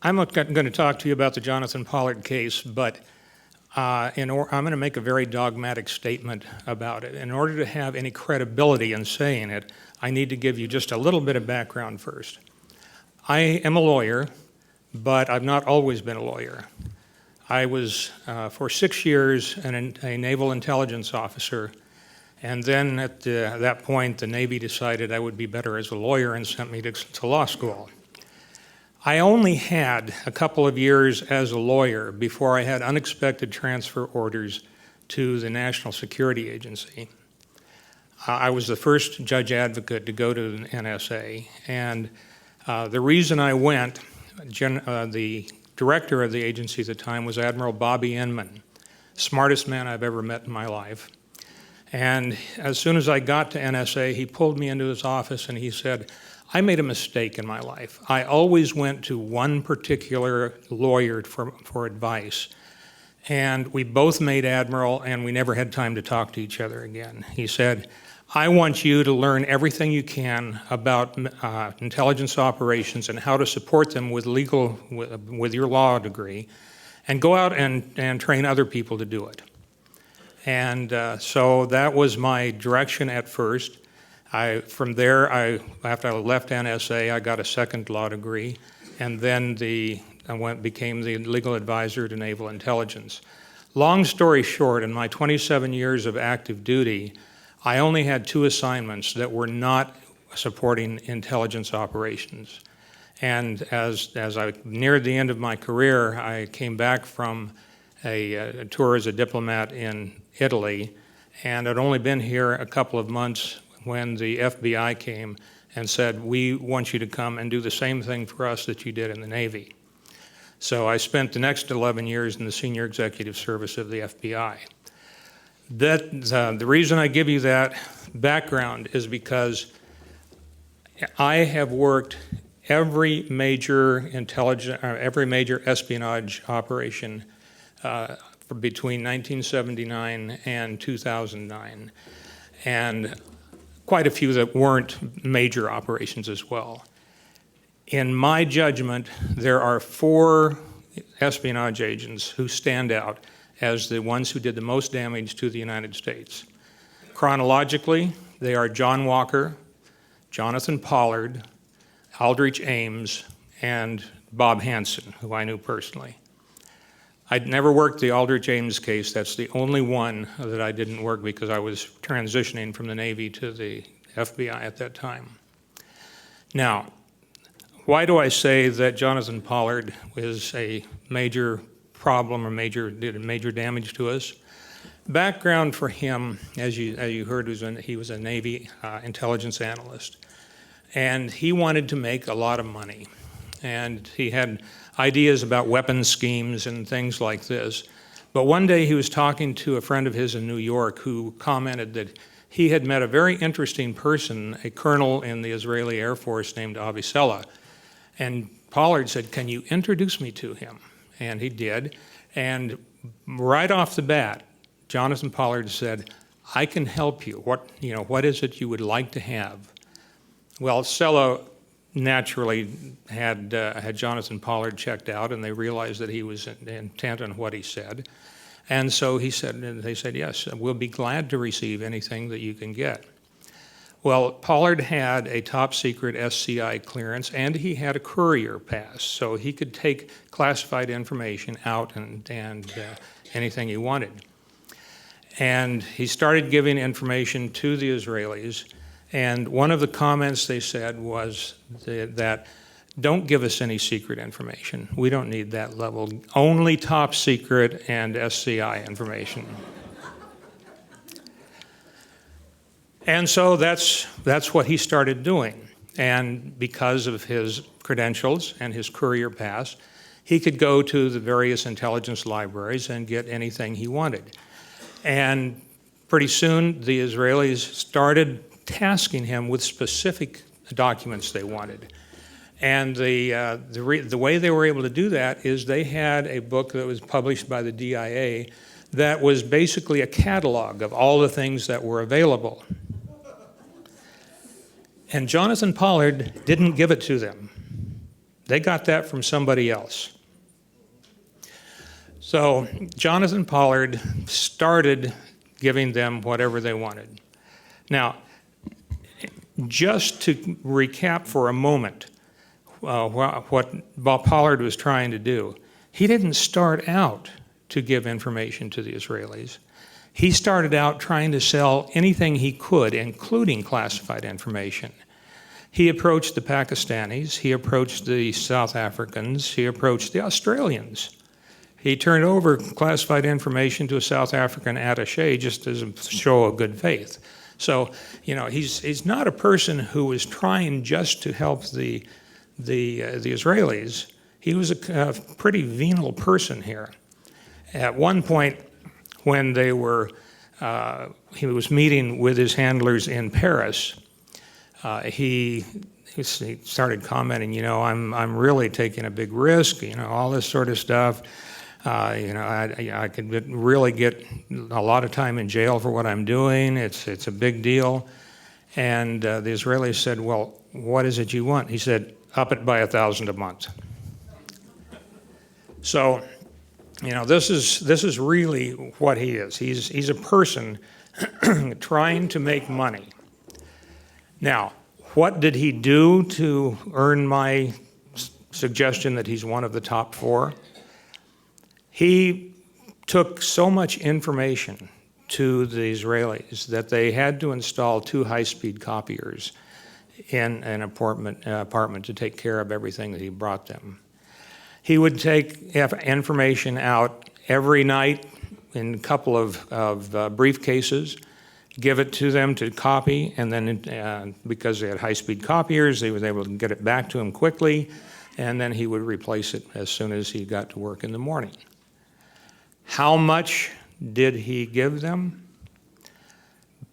I'm not going to talk to you about the Jonathan Pollard case, but I'm going to make a very dogmatic statement about it. In order to have any credibility in saying it, I need to give you just a little bit of background first. I am a lawyer, but I've not always been a lawyer. I was, for 6 years, a naval intelligence officer, and then at that point, the Navy decided I would be better as a lawyer and sent me to law school. I only had a couple of years as a lawyer before I had unexpected transfer orders to the National Security Agency. I was the first judge advocate to go to the NSA, and the reason I went, the director of the agency at the time was Admiral Bobby Inman, smartest man I've ever met in my life. And as soon as I got to NSA, he pulled me into his office and he said, I made a mistake in my life. I always went to one particular lawyer for advice. And we both made Admiral, and we never had time to talk to each other again. He said, I want you to learn everything you can about intelligence operations and how to support them with your law degree, and go out and train other people to do it. And so that was my direction at first. From there, after I left NSA, I got a second law degree, and then became the legal advisor to Naval Intelligence. Long story short, in my 27 years of active duty, I only had 2 assignments that were not supporting intelligence operations. And as I neared the end of my career, I came back from a tour as a diplomat in Italy, and I'd only been here a couple of months when the FBI came and said, we want you to come and do the same thing for us that you did in the Navy. So I spent the next 11 years in the senior executive service of the FBI. The reason I give you that background is because I have worked every major espionage operation between 1979 and 2009, and quite a few that weren't major operations as well. In my judgment, there are 4 espionage agents who stand out as the ones who did the most damage to the United States. Chronologically, they are John Walker, Jonathan Pollard, Aldrich Ames, and Bob Hansen, who I knew personally. I'd never worked the Aldrich Ames case. That's the only one that I didn't work because I was transitioning from the Navy to the FBI at that time. Now, why do I say that Jonathan Pollard is a major problem or did major damage to us? Background for him, as you heard, he was a Navy intelligence analyst. And he wanted to make a lot of money. And he had ideas about weapons schemes and things like this. But one day he was talking to a friend of his in New York who commented that he had met a very interesting person, a colonel in the Israeli Air Force named Avicenna. And Pollard said, can you introduce me to him? And he did. And right off the bat, Jonathan Pollard said, I can help you. What is it you would like to have? Well, Sella naturally had Jonathan Pollard checked out, and they realized that he was intent on what he said. And so they said, yes, we'll be glad to receive anything that you can get. Well, Pollard had a top secret SCI clearance, and he had a courier pass, so he could take classified information out and anything he wanted. And he started giving information to the Israelis. And one of the comments they said was that don't give us any secret information. We don't need that level. Only top secret and SCI information. And so that's what he started doing. And because of his credentials and his courier pass, he could go to the various intelligence libraries and get anything he wanted. And pretty soon, the Israelis started tasking him with specific documents they wanted. And the way they were able to do that is they had a book that was published by the DIA that was basically a catalog of all the things that were available. And Jonathan Pollard didn't give it to them. They got that from somebody else. So Jonathan Pollard started giving them whatever they wanted. Now, just to recap for a moment what Pollard was trying to do, he didn't start out to give information to the Israelis. He started out trying to sell anything he could, including classified information. He approached the Pakistanis, he approached the South Africans, he approached the Australians. He turned over classified information to a South African attaché just as a show of good faith. So, you know, he's not a person who was trying just to help the Israelis. He was a pretty venal person here. At one point, when he was meeting with his handlers in Paris, he started commenting, you know, I'm really taking a big risk, you know, all this sort of stuff. You know, I could really get a lot of time in jail for what I'm doing. It's a big deal. And the Israelis said, well, what is it you want? He said, up it by 1,000 a month. So, you know, this is really what he is. He's a person trying to make money. Now, what did he do to earn my suggestion that he's one of the top 4? He took so much information to the Israelis that they had to install 2 high-speed copiers in an apartment to take care of everything that he brought them. He would take information out every night in a couple of briefcases, give it to them to copy, and then because they had high-speed copiers, they were able to get it back to him quickly, and then he would replace it as soon as he got to work in the morning. How much did he give them?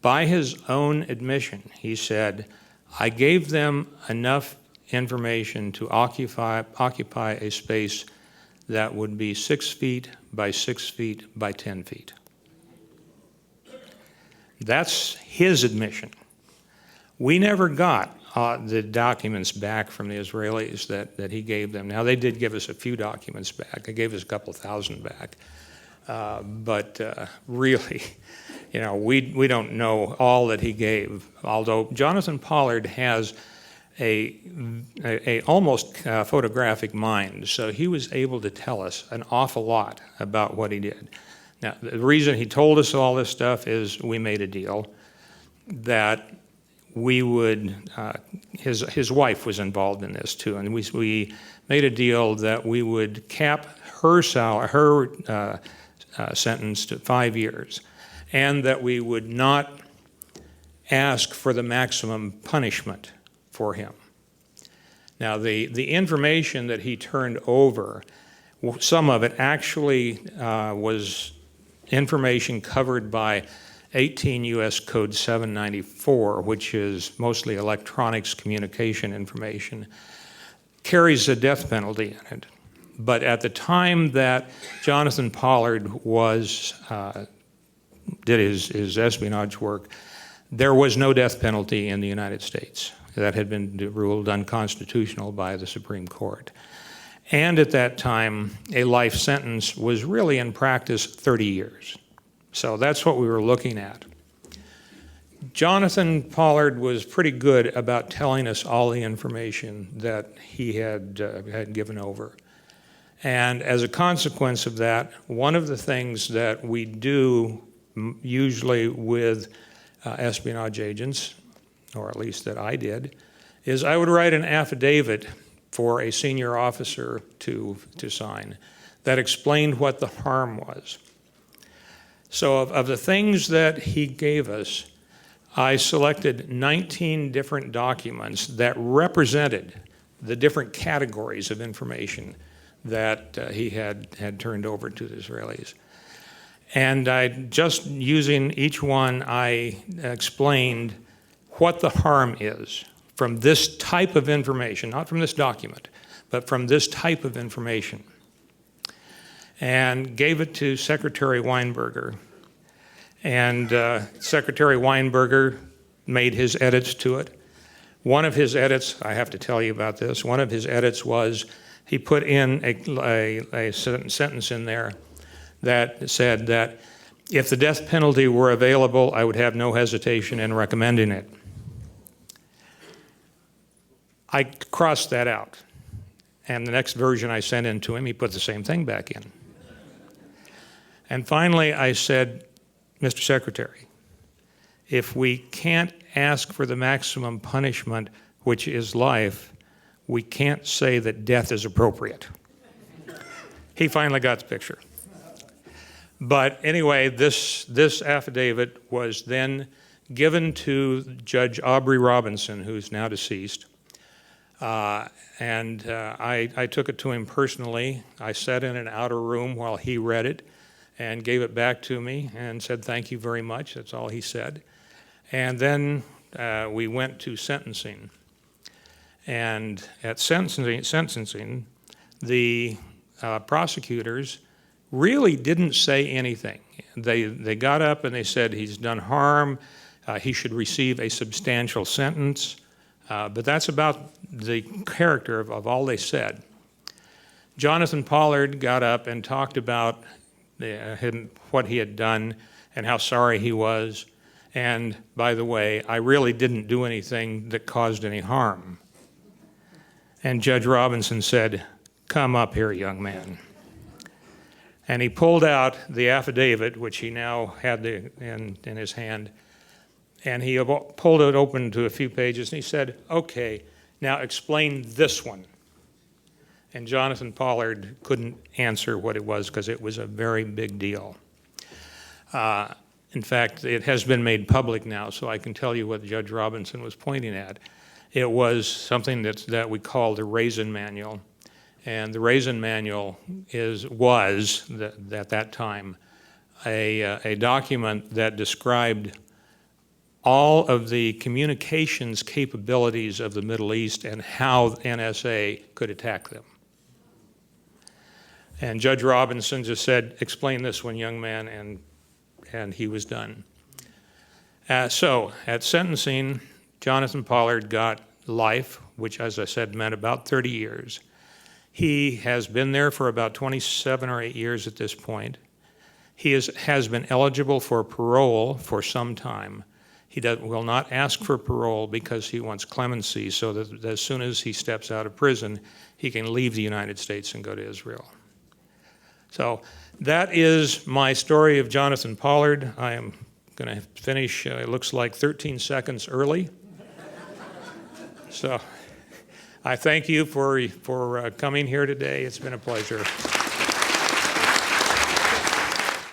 By his own admission, he said, I gave them enough information to occupy a space that would be 6 feet by 6 feet by 10 feet. That's his admission. We never got the documents back from the Israelis that he gave them. Now, they did give us a few documents back. They gave us a couple thousand back. But really, you know, we don't know all that he gave, although Jonathan Pollard has a almost photographic mind, so he was able to tell us an awful lot about what he did. Now, the reason he told us all this stuff is we made a deal that we would, his wife was involved in this too, and we made a deal that we would cap her sentence to 5 years, and that we would not ask for the maximum punishment for him. Now, the information that he turned over, some of it actually was information covered by 18 U.S. Code 794, which is mostly electronics communication information, carries a death penalty in it. But at the time that Jonathan Pollard did his espionage work, there was no death penalty in the United States. That had been ruled unconstitutional by the Supreme Court. And at that time, a life sentence was really in practice 30 years. So that's what we were looking at. Jonathan Pollard was pretty good about telling us all the information that he had given over. And as a consequence of that, one of the things that we do usually with espionage agents, or at least that I did, is I would write an affidavit for a senior officer to sign that explained what the harm was. So of the things that he gave us, I selected 19 different documents that represented the different categories of information that he had turned over to the Israelis. And just using each one, I explained what the harm is from this type of information, not from this document, but from this type of information, and gave it to Secretary Weinberger. And Secretary Weinberger made his edits to it. One of his edits, I have to tell you about this, one of his edits was he put in a sentence in there that said that if the death penalty were available, I would have no hesitation in recommending it. I crossed that out. And the next version I sent in to him, he put the same thing back in. And finally, I said, Mr. Secretary, if we can't ask for the maximum punishment, which is life, we can't say that death is appropriate. He finally got the picture. But anyway, this affidavit was then given to Judge Aubrey Robinson, who's now deceased. I took it to him personally. I sat in an outer room while he read it and gave it back to me and said, thank you very much. That's all he said. And then we went to sentencing. And at sentencing, the prosecutors really didn't say anything. They got up and they said he's done harm, he should receive a substantial sentence, but that's about the character of all they said. Jonathan Pollard got up and talked about what he had done and how sorry he was. And by the way, I really didn't do anything that caused any harm. And Judge Robinson said, come up here, young man. And he pulled out the affidavit, which he now had in his hand, and he pulled it open to a few pages, and he said, okay, now explain this one. And Jonathan Pollard couldn't answer what it was because it was a very big deal. In fact, it has been made public now, so I can tell you what Judge Robinson was pointing at. It was something that we call the Raisin Manual. And the Raisin Manual was at that time a document that described all of the communications capabilities of the Middle East and how the NSA could attack them. And Judge Robinson just said, explain this one, young man, and he was done. So at sentencing, Jonathan Pollard got life, which, as I said, meant about 30 years. He has been there for about 27 or 8 years at this point. He has been eligible for parole for some time. He will not ask for parole because he wants clemency so that as soon as he steps out of prison, he can leave the United States and go to Israel. So that is my story of Jonathan Pollard. I am going to finish, it looks like 13 seconds early. So I thank you for coming here today. It's been a pleasure.